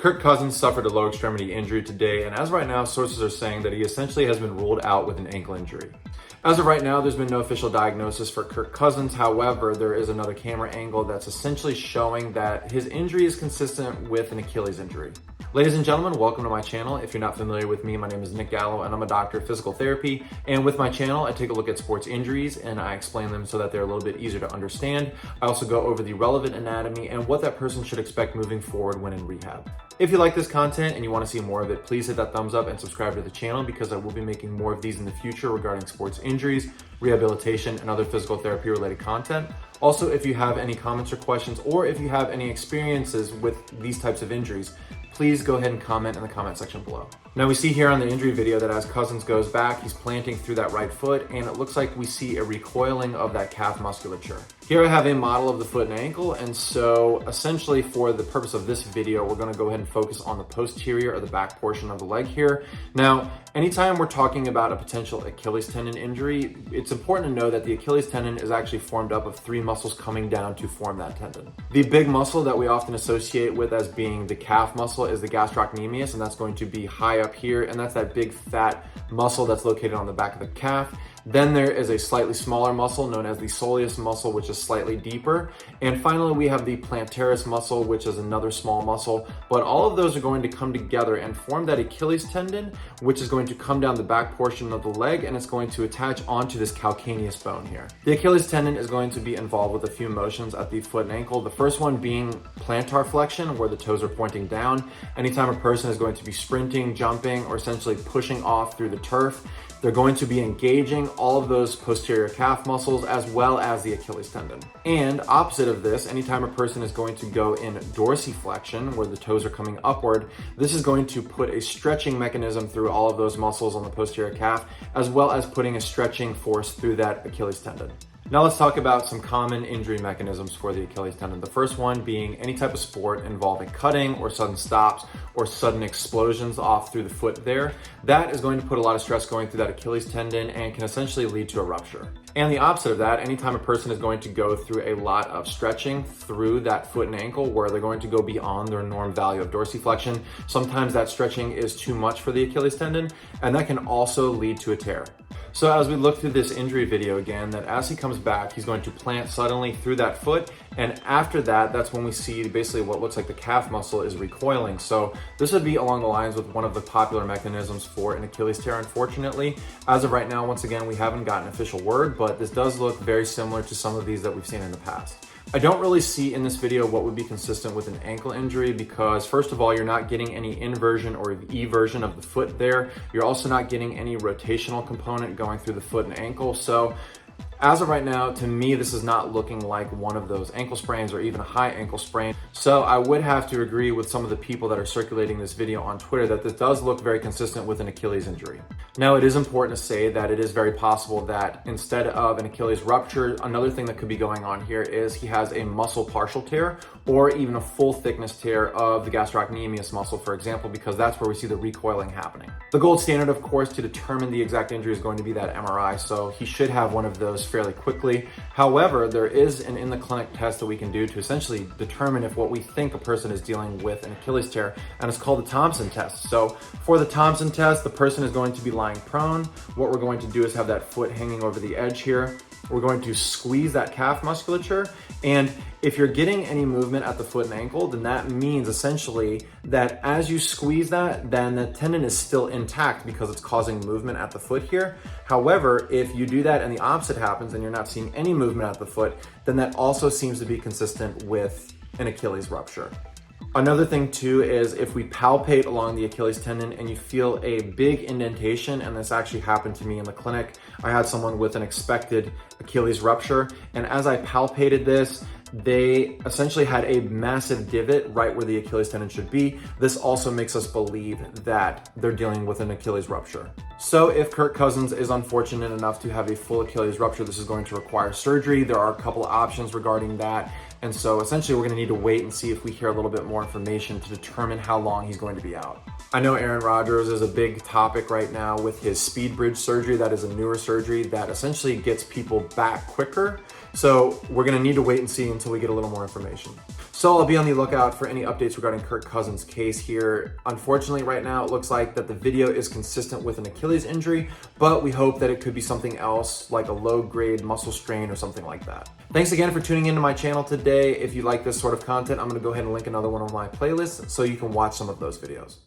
Kirk Cousins suffered a lower extremity injury today, and as of right now, sources are saying that he essentially has been ruled out with an ankle injury. As of right now, there's been no official diagnosis for Kirk Cousins. However, there is another camera angle that's essentially showing that his injury is consistent with an Achilles injury. Ladies and gentlemen, welcome to my channel. If you're not familiar with me, my name is Nick Gallo and I'm a doctor of physical therapy. And with my channel, I take a look at sports injuries and I explain them so that they're a little bit easier to understand. I also go over the relevant anatomy and what that person should expect moving forward when in rehab. If you like this content and you want to see more of it, please hit that thumbs up and subscribe to the channel because I will be making more of these in the future regarding sports injuries, rehabilitation, and other physical therapy related content. Also, if you have any comments or questions, or if you have any experiences with these types of injuries, please go ahead and comment in the comment section below. Now we see here on the injury video that as Cousins goes back, he's planting through that right foot, and it looks like we see a recoiling of that calf musculature. Here I have a model of the foot and ankle, and so essentially for the purpose of this video, we're gonna go ahead and focus on the posterior or the back portion of the leg here. Now, anytime we're talking about a potential Achilles tendon injury, it's important to know that the Achilles tendon is actually formed up of three muscles coming down to form that tendon. The big muscle that we often associate with as being the calf muscle is the gastrocnemius, and that's going to be high up here, and that's that big fat muscle that's located on the back of the calf. Then there is a slightly smaller muscle known as the soleus muscle, which is slightly deeper. And finally, we have the plantaris muscle, which is another small muscle. But all of those are going to come together and form that Achilles tendon, which is going to come down the back portion of the leg and it's going to attach onto this calcaneus bone here. The Achilles tendon is going to be involved with a few motions at the foot and ankle. The first one being plantar flexion, where the toes are pointing down. Anytime a person is going to be sprinting, jumping, or essentially pushing off through the turf, they're going to be engaging all of those posterior calf muscles as well as the Achilles tendon. And opposite of this, anytime a person is going to go in dorsiflexion, where the toes are coming upward, this is going to put a stretching mechanism through all of those muscles on the posterior calf, as well as putting a stretching force through that Achilles tendon. Now let's talk about some common injury mechanisms for the Achilles tendon. The first one being any type of sport involving cutting or sudden stops or sudden explosions off through the foot there. That is going to put a lot of stress going through that Achilles tendon and can essentially lead to a rupture. And the opposite of that, anytime a person is going to go through a lot of stretching through that foot and ankle where they're going to go beyond their norm value of dorsiflexion, sometimes that stretching is too much for the Achilles tendon, and that can also lead to a tear. So as we look through this injury video again, that as he comes back, he's going to plant suddenly through that foot. And after that, that's when we see basically what looks like the calf muscle is recoiling. So this would be along the lines with one of the popular mechanisms for an Achilles tear, unfortunately. As of right now, once again, we haven't gotten an official word, but this does look very similar to some of these that we've seen in the past. I don't really see in this video what would be consistent with an ankle injury because first of all, you're not getting any inversion or eversion of the foot there. You're also not getting any rotational component going through the foot and ankle. So as of right now, to me, this is not looking like one of those ankle sprains or even a high ankle sprain. So I would have to agree with some of the people that are circulating this video on Twitter that this does look very consistent with an Achilles injury. Now, it is important to say that it is very possible that instead of an Achilles rupture, another thing that could be going on here is he has a muscle partial tear or even a full thickness tear of the gastrocnemius muscle, for example, because that's where we see the recoiling happening. The gold standard, of course, to determine the exact injury is going to be that MRI, so he should have one of those fairly quickly. However, there is an in-the-clinic test that we can do to essentially determine if what we think a person is dealing with an Achilles tear, and it's called the Thompson test. So for the Thompson test, the person is going to be lying prone. What we're going to do is have that foot hanging over the edge here. We're going to squeeze that calf musculature, and if you're getting any movement at the foot and ankle, then that means essentially that as you squeeze that, then the tendon is still intact because it's causing movement at the foot here. However, if you do that and the opposite happens and you're not seeing any movement at the foot, then that also seems to be consistent with an Achilles rupture. Another thing too is if we palpate along the Achilles tendon and you feel a big indentation, and this actually happened to me in the clinic. I had someone with an expected Achilles rupture, and as I palpated this, they essentially had a massive divot right where the Achilles tendon should be. This also makes us believe that they're dealing with an Achilles rupture. So if Kirk Cousins is unfortunate enough to have a full Achilles rupture, this is going to require surgery. There are a couple of options regarding that. And so essentially we're gonna need to wait and see if we hear a little bit more information to determine how long he's going to be out. I know Aaron Rodgers is a big topic right now with his speed bridge surgery. That is a newer surgery that essentially gets people back quicker. So we're gonna need to wait and see until we get a little more information. So I'll be on the lookout for any updates regarding Kirk Cousins' case here. Unfortunately, right now, it looks like that the video is consistent with an Achilles injury, but we hope that it could be something else like a low-grade muscle strain or something like that. Thanks again for tuning into my channel today. If you like this sort of content, I'm gonna go ahead and link another one of my playlists so you can watch some of those videos.